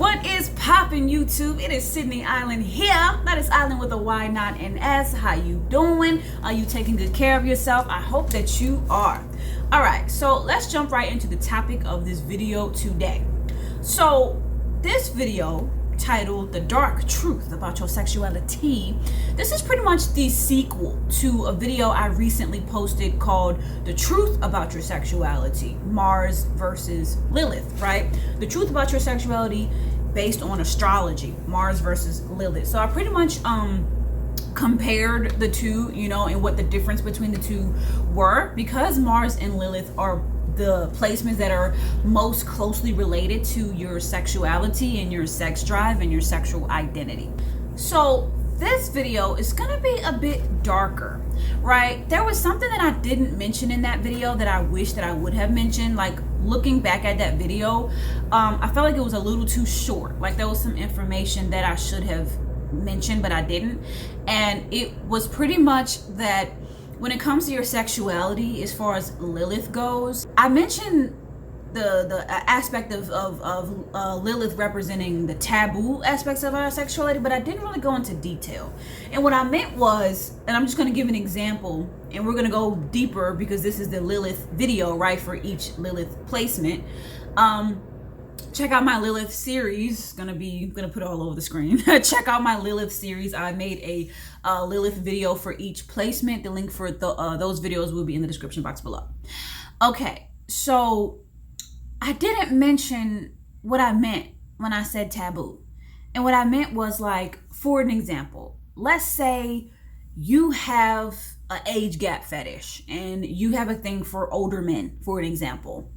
What is poppin', YouTube? It is Sydney Island here. That is Island with a Y, not an S. How you doing? Are you taking good care of yourself? I hope that you are. All right, so let's jump right into the topic of this video today. So this video, titled The Dark Truth About Your Sexuality, this is pretty much the sequel to a video I recently posted called The Truth About Your Sexuality, Mars versus Lilith, right? The truth about your sexuality based on astrology, Mars versus Lilith. So I pretty much compared the two, you know, and what the difference between the two were, because Mars and Lilith are the placements that are most closely related to your sexuality and your sex drive and your sexual identity. So this video is gonna be a bit darker, right? There was something that I didn't mention in that video that I wish that I would have mentioned. Like, looking back at that video, I felt like it was a little too short. Like, there was some information that I should have mentioned, but I didn't. And it was pretty much that when it comes to your sexuality, as far as Lilith goes, I mentioned the aspect of Lilith representing the taboo aspects of our sexuality, but I didn't really go into detail. And what I meant was, and I'm just going to give an example, and we're going to go deeper because this is the Lilith video, right, for each Lilith placement. Check out my Lilith series. Gonna put it all over the screen. Check out my Lilith series. I made a Lilith video for each placement. The link for those videos will be in the description box below. Okay, so I didn't mention what I meant when I said taboo. And what I meant was, like, for an example, let's say you have an age gap fetish and you have a thing for older men, for an example.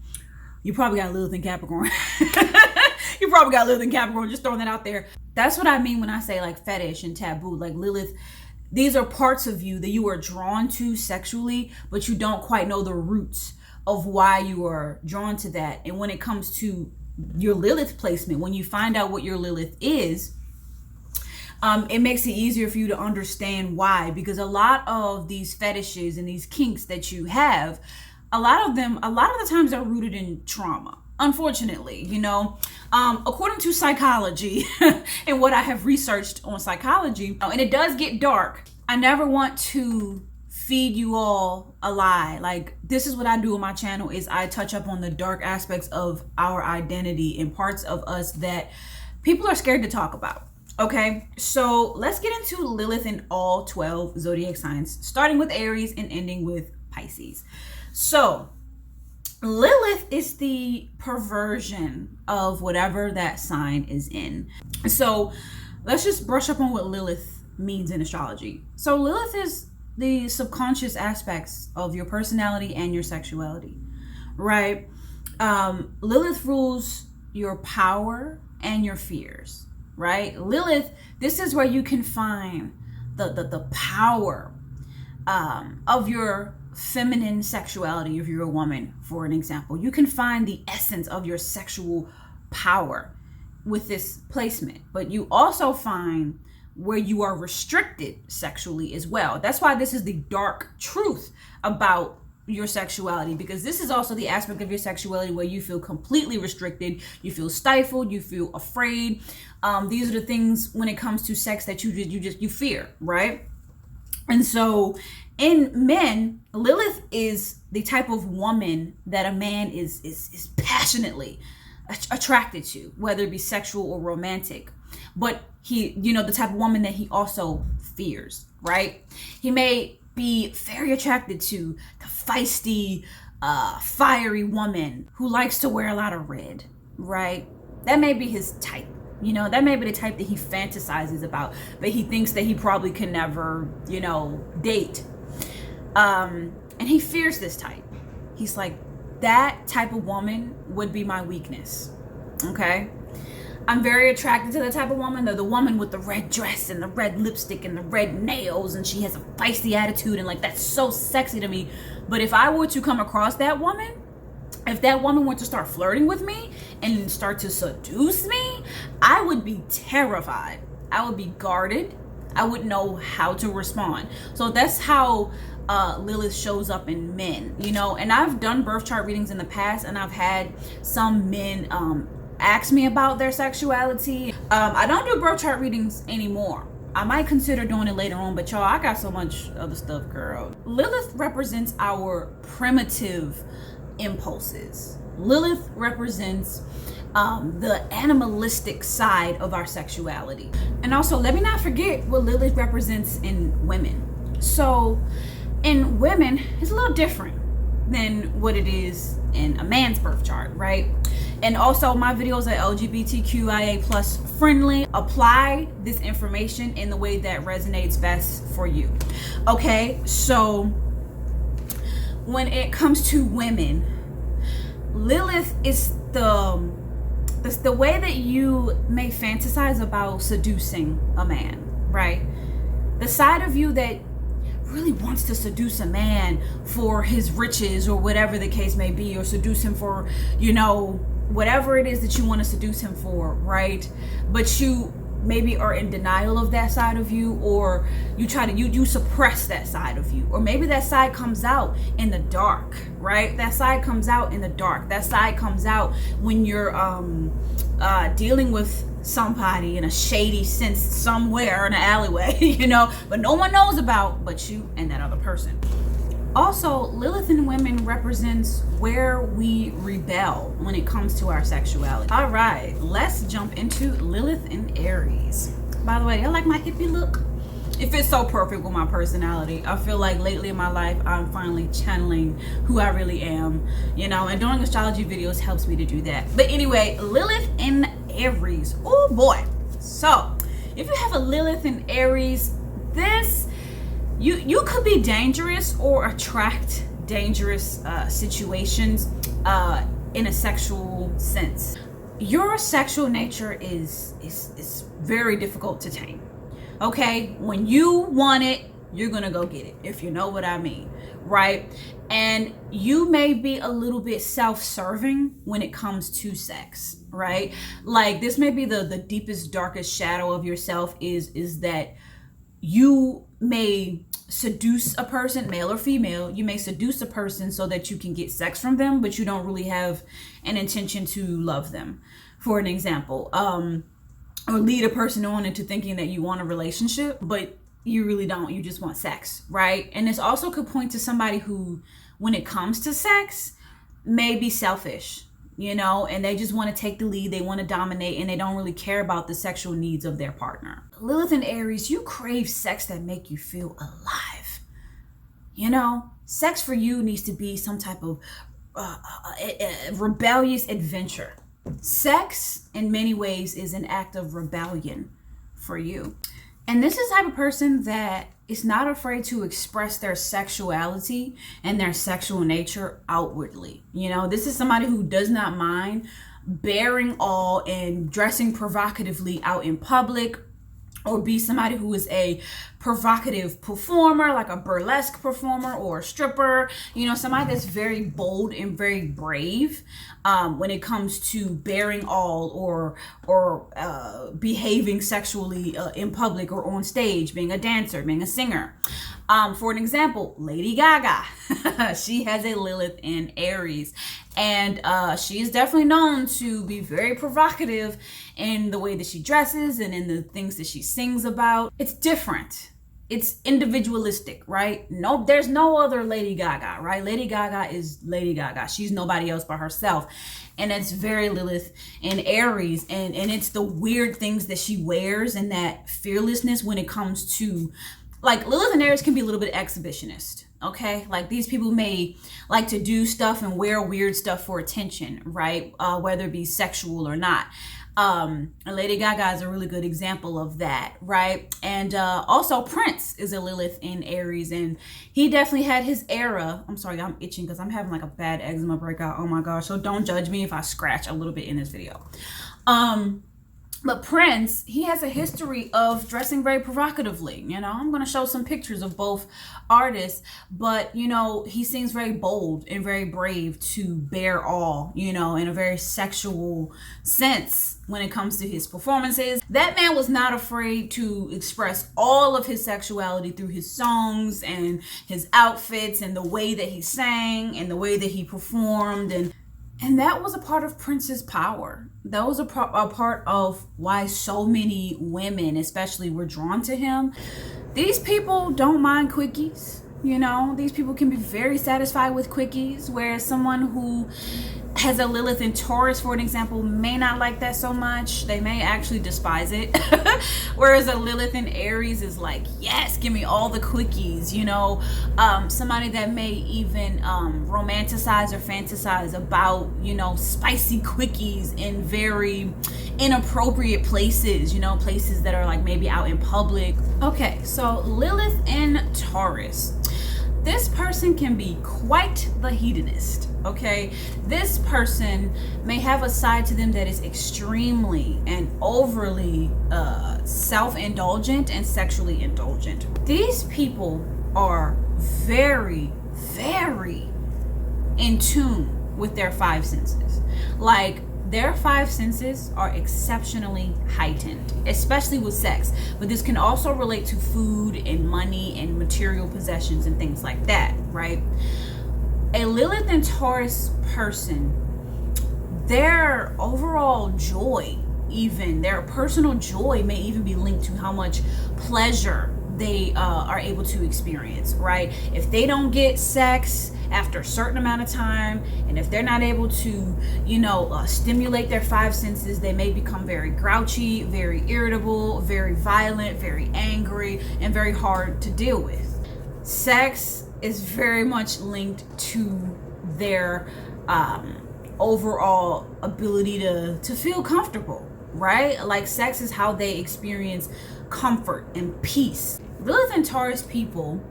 You probably got Lilith and Capricorn. You probably got Lilith and Capricorn, just throwing that out there. That's what I mean when I say, like, fetish and taboo. Like, Lilith, these are parts of you that you are drawn to sexually, but you don't quite know the roots of why you are drawn to that. And when it comes to your Lilith placement, when you find out what your Lilith is, it makes it easier for you to understand why. Because a lot of these fetishes and these kinks that you have, a lot of the times are rooted in trauma, unfortunately, you know. According to psychology and what I have researched on psychology, and it does get dark, I never want to feed you all a lie. Like, this is what I do on my channel, is I touch up on the dark aspects of our identity and parts of us that people are scared to talk about. Okay, so let's get into Lilith in all 12 zodiac signs, starting with Aries and ending with Pisces. So Lilith is the perversion of whatever that sign is in. So let's just brush up on what Lilith means in astrology. So Lilith is the subconscious aspects of your personality and your sexuality, right? Lilith rules your power and your fears, right? Lilith, this is where you can find the power of your feminine sexuality. If you're a woman, for an example, you can find the essence of your sexual power with this placement, but you also find where you are restricted sexually as well. That's why this is the dark truth about your sexuality, because this is also the aspect of your sexuality where you feel completely restricted, you feel stifled, you feel afraid. These are the things when it comes to sex that you fear, right? And so in men, Lilith is the type of woman that a man is passionately attracted to, whether it be sexual or romantic. But he, you know, the type of woman that he also fears, right? He may be very attracted to the feisty, fiery woman who likes to wear a lot of red, right? That may be his type. You know, that may be the type that he fantasizes about, but he thinks that he probably can never, you know, date. And he fears this type. He's like, that type of woman would be my weakness. Okay? I'm very attracted to the type of woman, the woman with the red dress and the red lipstick and the red nails, and she has a feisty attitude, and like, that's so sexy to me. But if I were to come across that woman, if that woman were to start flirting with me and start to seduce me, I would be terrified. I would be guarded. I wouldn't know how to respond. So that's how Lilith shows up in men, you know. And I've done birth chart readings in the past, and I've had some men ask me about their sexuality. I don't do birth chart readings anymore. I might consider doing it later on, but y'all, I got so much other stuff, girl. Lilith represents our primitive impulses. Lilith represents the animalistic side of our sexuality. And also, let me not forget what Lilith represents in women. So in women, it's a little different than what it is in a man's birth chart, right? And also, my videos are LGBTQIA plus friendly. Apply this information in the way that resonates best for you. Okay, so when it comes to women, Lilith is the way that you may fantasize about seducing a man, right? The side of you that really wants to seduce a man for his riches or whatever the case may be, or seduce him for, you know, whatever it is that you want to seduce him for, right? But you maybe are in denial of that side of you, or you try to you suppress that side of you, or maybe that side comes out in the dark, right? That side comes out in the dark. That side comes out when you're dealing with somebody in a shady sense somewhere in an alleyway, you know, but no one knows about but you and that other person. Also, Lilith in women represents where we rebel when it comes to our sexuality. All right, let's jump into Lilith in Aries. By the way, I like my hippie look. It fits so perfect with my personality. I feel like lately in my life, I'm finally channeling who I really am, you know, and doing astrology videos helps me to do that. But anyway, Lilith in Aries. Oh boy. So if you have a Lilith in Aries, this, you could be dangerous or attract dangerous situations in a sexual sense. Your sexual nature is very difficult to tame. Okay, when you want it, you're gonna go get it, if you know what I mean, right? And you may be a little bit self-serving when it comes to sex, right? Like, this may be the deepest, darkest shadow of yourself is that you may seduce a person, male or female. You may seduce a person so that you can get sex from them, but you don't really have an intention to love them, for an example. Or lead a person on into thinking that you want a relationship, but you really don't. You just want sex, right? And this also could point to somebody who, when it comes to sex, may be selfish, you know, and they just want to take the lead. They want to dominate, and they don't really care about the sexual needs of their partner. Lilith in Aries, you crave sex that make you feel alive. You know, sex for you needs to be some type of rebellious adventure. Sex, in many ways, is an act of rebellion for you. And this is the type of person that is not afraid to express their sexuality and their sexual nature outwardly. You know, this is somebody who does not mind bearing all and dressing provocatively out in public, or be somebody who is a provocative performer, like a burlesque performer or a stripper, you know, somebody that's very bold and very brave when it comes to bearing all or behaving sexually in public or on stage, being a dancer, being a singer. For an example, Lady Gaga, she has a Lilith in Aries, and she is definitely known to be very provocative in the way that she dresses and in the things that she sings about. It's different. It's individualistic, right? No, there's no other Lady Gaga, right? Lady Gaga is Lady Gaga. She's nobody else but herself. And it's very Lilith in Aries. And it's the weird things that she wears and that fearlessness when it comes to, like, Lilith in Aries can be a little bit exhibitionist, okay? Like, these people may like to do stuff and wear weird stuff for attention, right? Whether it be sexual or not. And Lady Gaga is a really good example of that, right? And also Prince is a Lilith in Aries, and he definitely had his era. I'm sorry, I'm itching because I'm having like a bad eczema breakout. Oh my gosh, so don't judge me if I scratch a little bit in this video. But Prince, he has a history of dressing very provocatively. You know, I'm going to show some pictures of both artists, but, you know, he seems very bold and very brave to bear all, you know, in a very sexual sense when it comes to his performances. That man was not afraid to express all of his sexuality through his songs and his outfits and the way that he sang and the way that he performed. And And that was a part of Prince's power. That was a part of why so many women, especially, were drawn to him. These people don't mind quickies. You know, these people can be very satisfied with quickies, whereas someone who has a Lilith in Taurus, for an example, may not like that so much. They may actually despise it. Whereas a Lilith in Aries is like, yes, give me all the quickies, you know. Somebody that may even romanticize or fantasize about, you know, spicy quickies in very inappropriate places, you know, places that are like maybe out in public. Okay, so Lilith in Taurus. This person can be quite the hedonist, okay? This person may have a side to them that is extremely and overly self-indulgent and sexually indulgent. These people are very, very in tune with their five senses. Like, their five senses are exceptionally heightened, especially with sex. But this can also relate to food and money and material possessions and things like that, right? A Lilith and Taurus person, their overall joy, even their personal joy, may even be linked to how much pleasure they are able to experience, right? If they don't get sex after a certain amount of time, and if they're not able to, you know, stimulate their five senses, they may become very grouchy, very irritable, very violent, very angry, and very hard to deal with. Sex is very much linked to their overall ability to feel comfortable, right? Like, sex is how they experience comfort and peace. Lilith and Taurus people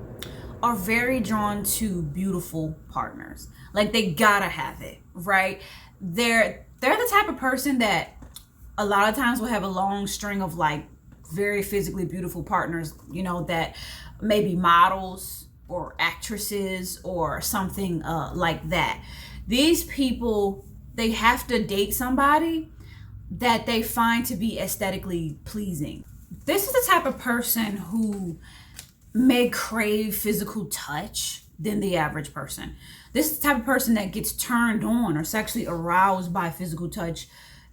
are very drawn to beautiful partners. Like, they gotta have it, right? They're the type of person that a lot of times will have a long string of like very physically beautiful partners, you know, that maybe models or actresses or something like that. These people, they have to date somebody that they find to be aesthetically pleasing. This is the type of person who may crave physical touch than the average person. This is the type of person that gets turned on or sexually aroused by physical touch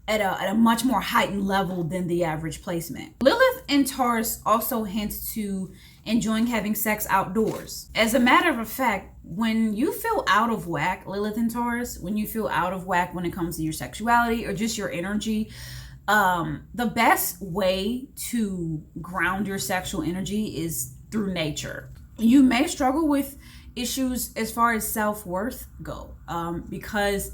at a much more heightened level than the average placement. Lilith in Taurus also hints to enjoying having sex outdoors. As a matter of fact, when you feel out of whack, Lilith in Taurus, when you feel out of whack when it comes to your sexuality or just your energy, the best way to ground your sexual energy is through nature. You may struggle with issues as far as self-worth go, because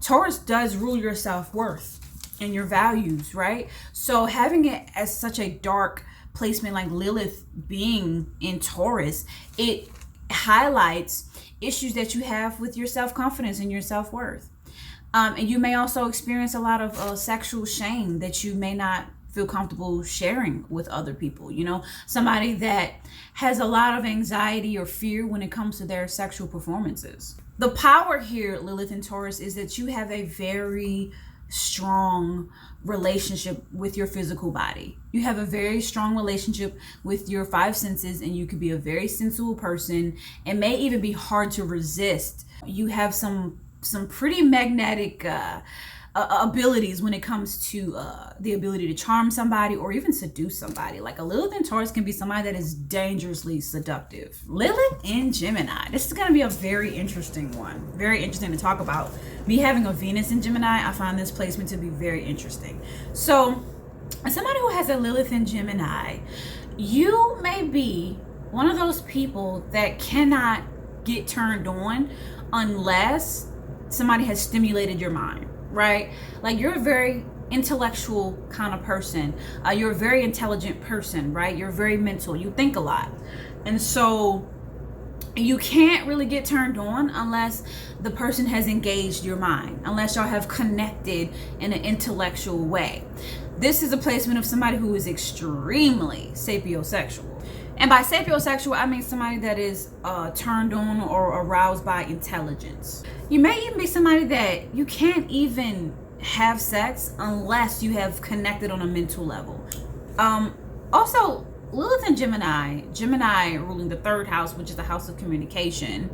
Taurus does rule your self-worth and your values, right? So having it as such a dark placement like Lilith being in Taurus, it highlights issues that you have with your self-confidence and your self-worth. And you may also experience a lot of sexual shame that you may not feel comfortable sharing with other people. You know, somebody that has a lot of anxiety or fear when it comes to their sexual performances. The power here, Lilith and Taurus, is that you have a very strong relationship with your physical body. You have a very strong relationship with your five senses, and you could be a very sensual person and may even be hard to resist. You have some pretty magnetic abilities when it comes to the ability to charm somebody or even seduce somebody. Like, a Lilith in Taurus can be somebody that is dangerously seductive. Lilith in Gemini. This is going to be a very interesting one. Very interesting to talk about. Me having a Venus in Gemini, I find this placement to be very interesting. So, as somebody who has a Lilith in Gemini, you may be one of those people that cannot get turned on unless somebody has stimulated your mind. Right? Like, you're a very intellectual kind of person. You're a very intelligent person, right? You're very mental. You think a lot. And so you can't really get turned on unless the person has engaged your mind, unless y'all have connected in an intellectual way. This is a placement of somebody who is extremely sapiosexual. And by sapiosexual, I mean somebody that is turned on or aroused by intelligence. You may even be somebody that you can't even have sex unless you have connected on a mental level. Also, Lilith and Gemini ruling the third house, which is the house of communication.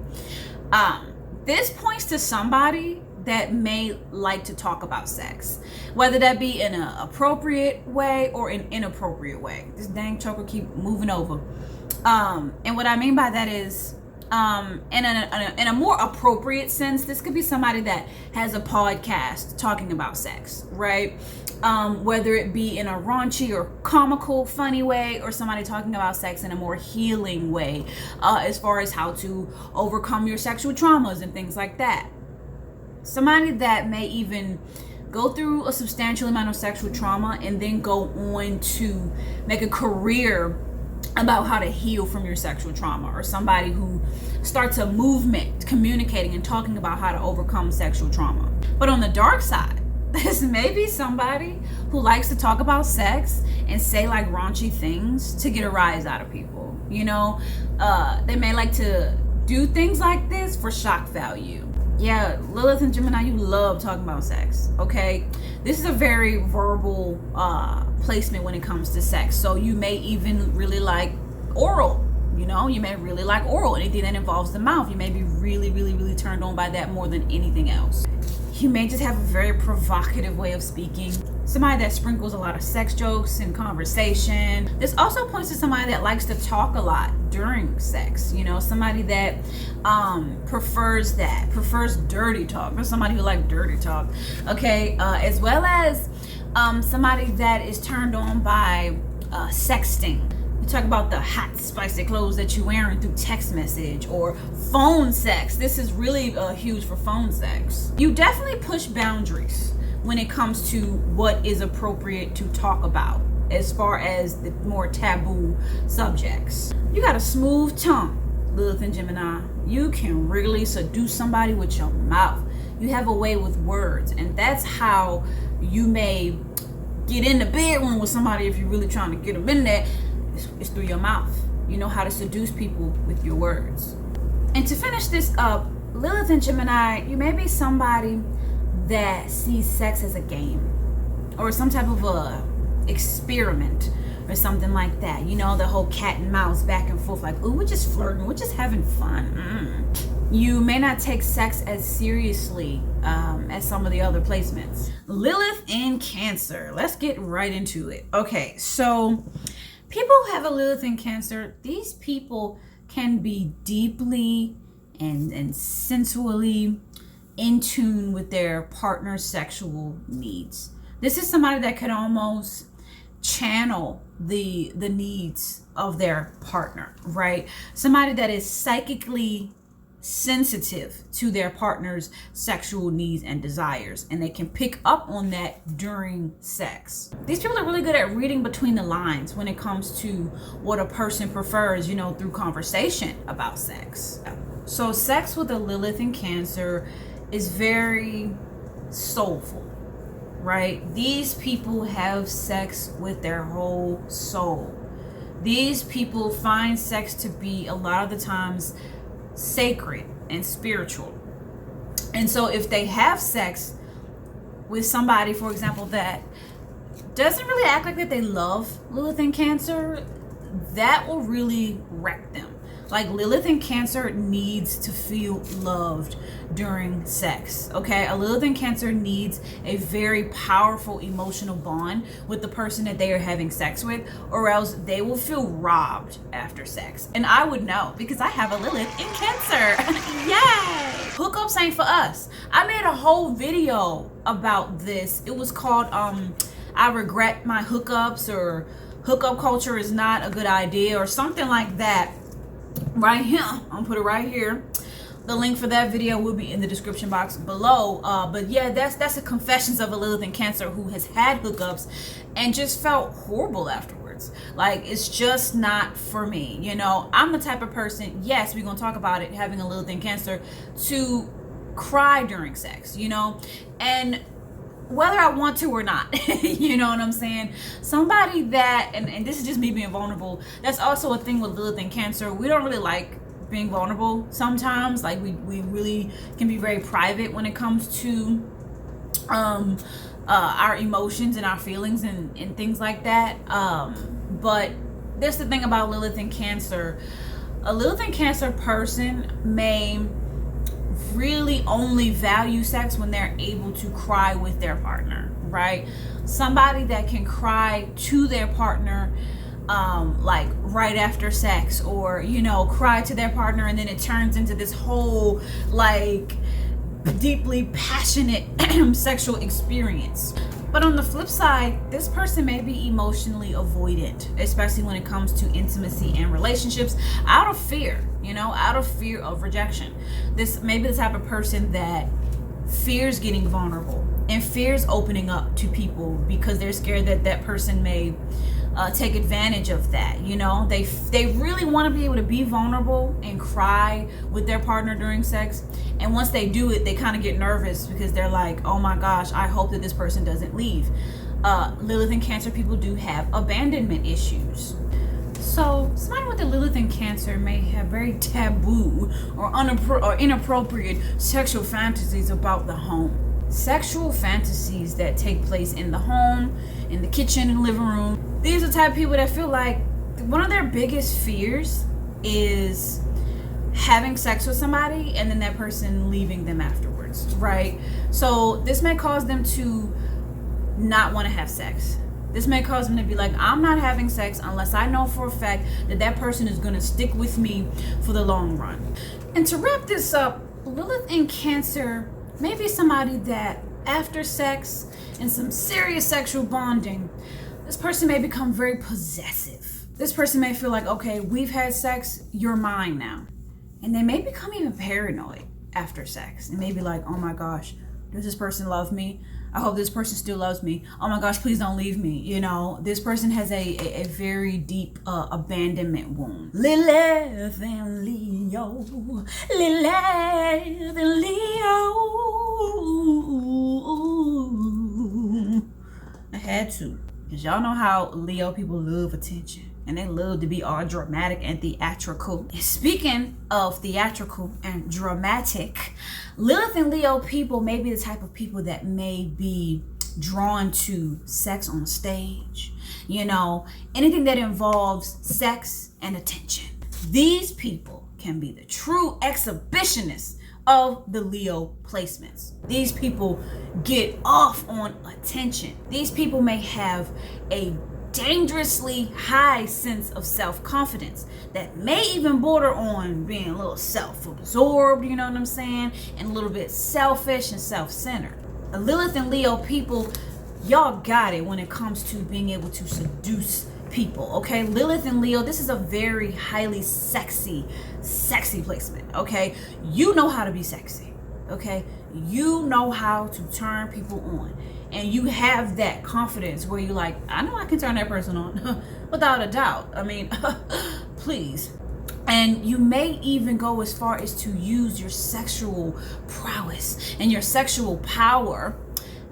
This points to somebody that may like to talk about sex, whether that be in an appropriate way or an inappropriate way. This dang choker keep moving over. And what I mean by that is, in a more appropriate sense, this could be somebody that has a podcast talking about sex, right? Whether it be in a raunchy or comical, funny way, or somebody talking about sex in a more healing way, as far as how to overcome your sexual traumas and things like that. Somebody that may even go through a substantial amount of sexual trauma and then go on to make a career about how to heal from your sexual trauma, or somebody who starts a movement communicating and talking about how to overcome sexual trauma. But on the dark side, this may be somebody who likes to talk about sex and say like raunchy things to get a rise out of people. You know, they may like to do things like this for shock value. Yeah, Lilith and Gemini, you love talking about sex, okay? This is a very verbal placement when it comes to sex. So you may even really like oral, you know? You may really like oral, anything that involves the mouth. You may be really, really, really turned on by that more than anything else. You may just have a very provocative way of speaking. Somebody that sprinkles a lot of sex jokes in conversation. This also points to somebody that likes to talk a lot during sex. You know, somebody that prefers dirty talk. Or somebody who likes dirty talk. Okay, as well as somebody that is turned on by sexting. You talk about the hot, spicy clothes that you're wearing through text message or phone sex. This is really huge for phone sex. You definitely push boundaries when it comes to what is appropriate to talk about as far as the more taboo subjects. You got a smooth tongue, Lilith and Gemini. You can really seduce somebody with your mouth. You have a way with words, and that's how you may get in the bedroom with somebody if you're really trying to get them in there. It's through your mouth. You know how to seduce people with your words. And to finish this up, Lilith and Gemini, you may be somebody that sees sex as a game or some type of a experiment or something like that. You know, the whole cat and mouse back and forth, like, ooh, we're just flirting, we're just having fun. You may not take sex as seriously as some of the other placements. Lilith in Cancer. Let's get right into it. Okay, so people who have a Lilith in Cancer, these people can be deeply and sensually in tune with their partner's sexual needs. This is somebody that could almost channel the needs of their partner, right? Somebody that is psychically sensitive to their partner's sexual needs and desires, and they can pick up on that during sex. These people are really good at reading between the lines when it comes to what a person prefers, you know, through conversation about sex. So sex with a Lilith in Cancer is very soulful, right? These people have sex with their whole soul. These people find sex to be a lot of the times sacred and spiritual. And so if they have sex with somebody, for example, that doesn't really act like that they love Lilith in Cancer, that will really wreck them. Like, Lilith in Cancer needs to feel loved during sex, okay? A Lilith in Cancer needs a very powerful emotional bond with the person that they are having sex with, or else they will feel robbed after sex. And I would know because I have a Lilith in Cancer. Yay! Hookups ain't for us. I made a whole video about this. It was called I regret my hookups, or hookup culture is not a good idea, or something like that. Right here, I'm gonna put it right here. The link for that video will be in the description box below. But yeah, that's the confessions of a Lilith in Cancer who has had hookups and just felt horrible afterwards. Like, it's just not for me. You know, I'm the type of person, yes, we're gonna talk about it, having a Lilith in Cancer, to cry during sex, you know, and whether I want to or not, you know what I'm saying? Somebody that, and this is just me being vulnerable, that's also a thing with Lilith in Cancer. We don't really like being vulnerable sometimes. Like, we really can be very private when it comes to our emotions and our feelings and things like that. But that's the thing about Lilith in Cancer. A Lilith in Cancer person may really only value sex when they're able to cry with their partner, right? Somebody that can cry to their partner, like right after sex, or, you know, cry to their partner and then it turns into this whole like deeply passionate sexual experience. But on the flip side, this person may be emotionally avoidant, especially when it comes to intimacy and relationships, out of fear, you know, out of fear of rejection. This may be the type of person that fears getting vulnerable and fears opening up to people because they're scared that that person may take advantage of that. You know, they really want to be able to be vulnerable and cry with their partner during sex, and once they do it, they kind of get nervous because they're like, oh my gosh, I hope that this person doesn't leave. Lilith and Cancer people do have abandonment issues. So somebody with the Lilith and Cancer may have very taboo or inappropriate sexual fantasies about the home. Sexual fantasies that take place in the home, in the kitchen and living room. These are the type of people that feel like one of their biggest fears is having sex with somebody and then that person leaving them afterwards, right? So this may cause them to not want to have sex. This may cause them to be like, I'm not having sex unless I know for a fact that that person is going to stick with me for the long run. And to wrap this up, Lilith and Cancer may be somebody that after sex and some serious sexual bonding, this person may become very possessive. This person may feel like, okay, we've had sex, you're mine now. And they may become even paranoid after sex. And may be like, oh my gosh, does this person love me? I hope this person still loves me. Oh my gosh, please don't leave me. You know, this person has a very deep abandonment wound. Lilith and Leo. Lilith and Leo. I had to. Because y'all know how Leo people love attention. And they love to be all dramatic and theatrical. Speaking of theatrical and dramatic, Lilith and Leo people may be the type of people that may be drawn to sex on stage. You know, anything that involves sex and attention. These people can be the true exhibitionists of the Leo placements. These people get off on attention. These people may have a dangerously high sense of self-confidence that may even border on being a little self-absorbed, you know what I'm saying, and a little bit selfish and self-centered. The Lilith and Leo people, y'all got it when it comes to being able to seduce people, okay? Lilith and Leo, this is a very highly sexy placement, okay? You know how to be sexy, okay? You know how to turn people on. And you have that confidence where you're like, I know I can turn that person on without a doubt. I mean, please. And you may even go as far as to use your sexual prowess and your sexual power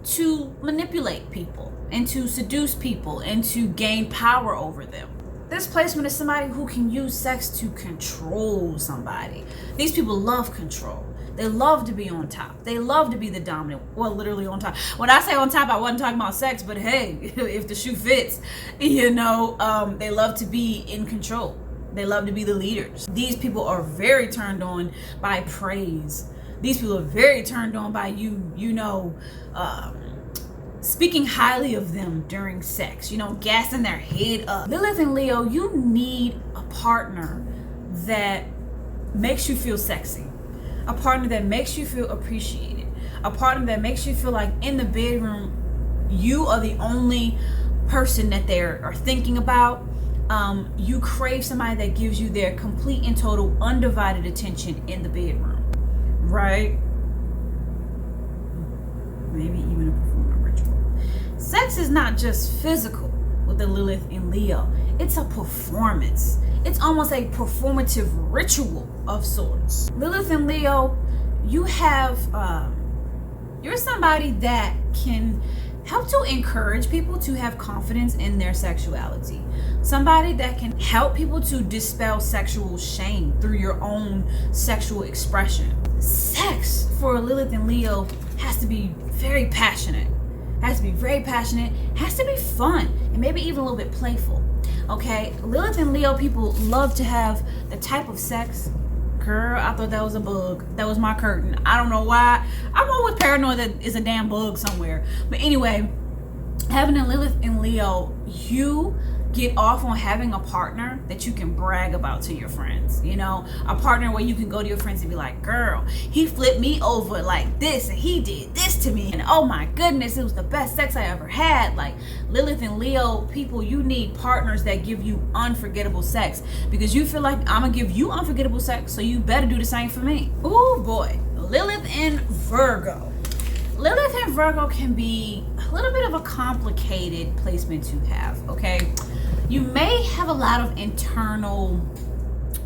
to manipulate people and to seduce people and to gain power over them. This placement is somebody who can use sex to control somebody. These people love control. They love to be on top. They love to be the dominant. Well, literally on top. When I say on top, I wasn't talking about sex, but hey, if the shoe fits, you know, they love to be in control. They love to be the leaders. These people are very turned on by praise. These people are very turned on by you know, speaking highly of them during sex, you know, gassing their head up. Lilith and Leo, you need a partner that makes you feel sexy. A partner that makes you feel appreciated. A partner that makes you feel like in the bedroom, you are the only person that they are thinking about. You crave somebody that gives you their complete and total undivided attention in the bedroom, right? Maybe even a performance ritual. Sex is not just physical with the Lilith and Leo. It's a performance. It's almost a performative ritual of sorts. Lilith and Leo, you have, you're somebody that can help to encourage people to have confidence in their sexuality. Somebody that can help people to dispel sexual shame through your own sexual expression. Sex for Lilith and Leo has to be very passionate. Has to be very passionate, has to be fun, and maybe even a little bit playful. Okay, Lilith and Leo people love to have the type of sex Girl, I thought that was a bug. That was my curtain. I don't know why. I'm always paranoid that it's a damn bug somewhere. But anyway, having a Lilith in Leo, you get off on having a partner that you can brag about to your friends. You know, a partner where you can go to your friends and be like, girl, he flipped me over like this and he did this to me, and oh my goodness, it was the best sex I ever had. Like, Lilith and Leo people, you need partners that give you unforgettable sex, because you feel like I'm gonna give you unforgettable sex, so you better do the same for me. Oh boy. Lilith in Virgo. Lilith in Virgo can be a little bit of a complicated placement to have, okay? You may have a lot of internal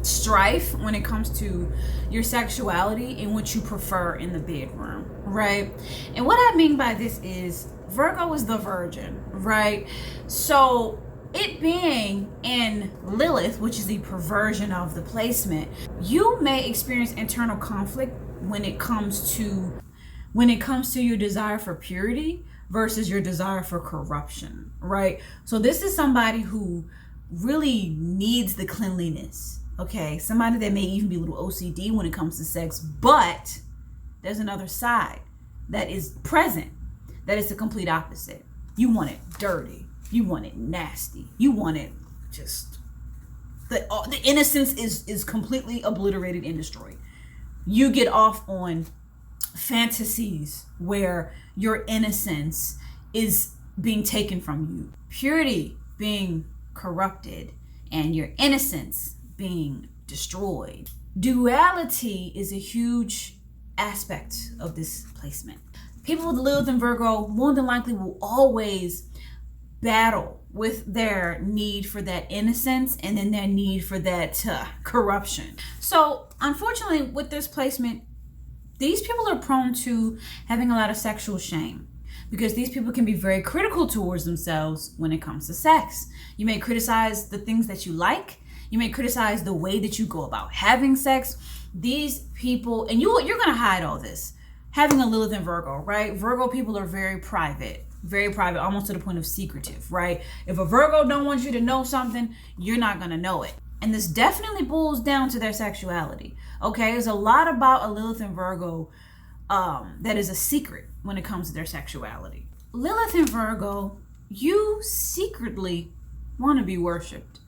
strife when it comes to your sexuality and what you prefer in the bedroom, right? And what I mean by this is Virgo is the virgin, right? So it being in Lilith, which is the perversion of the placement, you may experience internal conflict when it comes to your desire for purity versus your desire for corruption, right? So this is somebody who really needs the cleanliness, okay? Somebody that may even be a little OCD when it comes to sex, but there's another side that is present that is the complete opposite. You want it dirty. You want it nasty. You want it just, the innocence is completely obliterated and destroyed. You get off on fantasies where your innocence is being taken from you, purity being corrupted, and your innocence being destroyed. Duality is a huge aspect of this placement. People with Lilith and Virgo more than likely will always battle with their need for that innocence and then their need for that corruption. So unfortunately with this placement, these people are prone to having a lot of sexual shame, because these people can be very critical towards themselves when it comes to sex. You may criticize the things that you like. You may criticize the way that you go about having sex. These people, and you're going to hide all this. Having a Lilith and Virgo, right? Virgo people are very private, almost to the point of secretive, right? If a Virgo don't want you to know something, you're not going to know it. And this definitely boils down to their sexuality. Okay, there's a lot about a Lilith and Virgo that is a secret when it comes to their sexuality. Lilith and Virgo, you secretly want to be worshipped.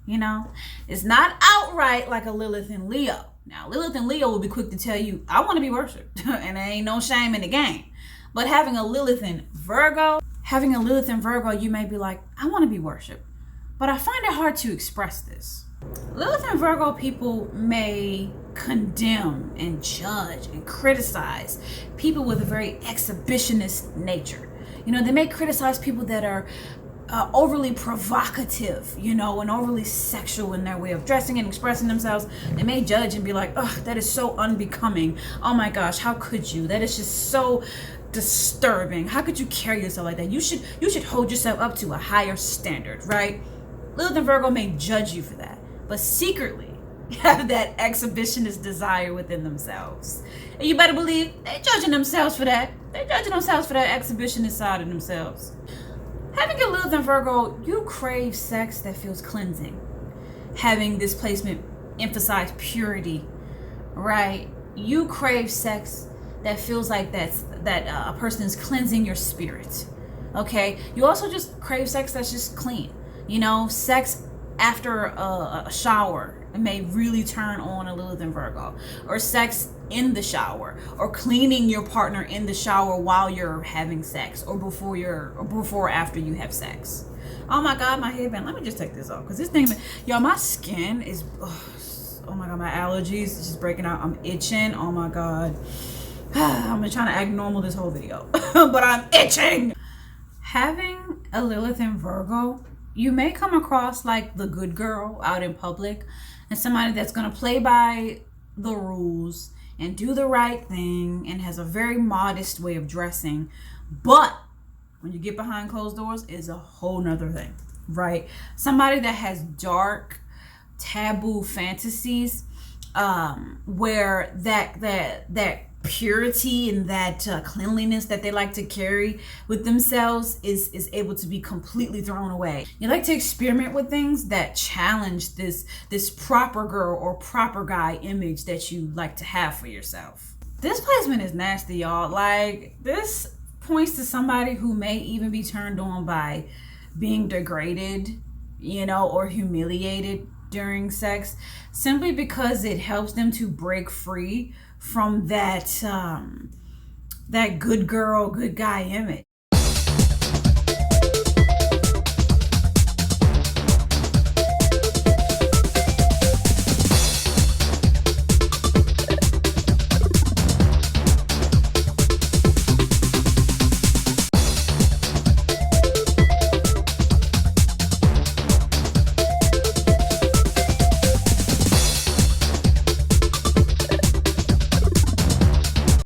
You know, it's not outright like a Lilith and Leo. Now, Lilith and Leo will be quick to tell you, I want to be worshipped, and there ain't no shame in the game. But having a Lilith and Virgo, you may be like, I want to be worshipped, but I find it hard to express this. Lilith and Virgo people may condemn and judge and criticize people with a very exhibitionist nature. You know, they may criticize people that are overly provocative, you know, and overly sexual in their way of dressing and expressing themselves. They may judge and be like, oh, that is so unbecoming. Oh my gosh, how could you? That is just so disturbing. How could you carry yourself like that? You should hold yourself up to a higher standard, right? Lilith and Virgo may judge you for that, but secretly have that exhibitionist desire within themselves. And you better believe they're judging themselves for that. They're judging themselves for that exhibitionist side of themselves. Having a Lilith and Virgo, you crave sex that feels cleansing. Having this placement emphasize purity, right? You crave sex that feels like that a person is cleansing your spirit, okay? You also just crave sex that's just clean. You know, sex after a shower may really turn on a Lilith and Virgo, or sex in the shower, or cleaning your partner in the shower while you're having sex, or before or after you have sex. Oh my God, my headband. Let me just take this off, because this thing, y'all, my skin is, oh my God, my allergies is just breaking out. I'm itching. Oh my God. I'm trying to act normal this whole video, but I'm itching. Having a Lilith and Virgo, you may come across like the good girl out in public, and somebody that's going to play by the rules and do the right thing and has a very modest way of dressing. But when you get behind closed doors, it's a whole nother thing, right? Somebody that has dark, taboo fantasies, where that purity and that cleanliness that they like to carry with themselves is able to be completely thrown away. You like to experiment with things that challenge this proper girl or proper guy image that you like to have for yourself. This placement is nasty, y'all. Like, this points to somebody who may even be turned on by being degraded, you know, or humiliated during sex, simply because it helps them to break free from that that good girl, good guy image.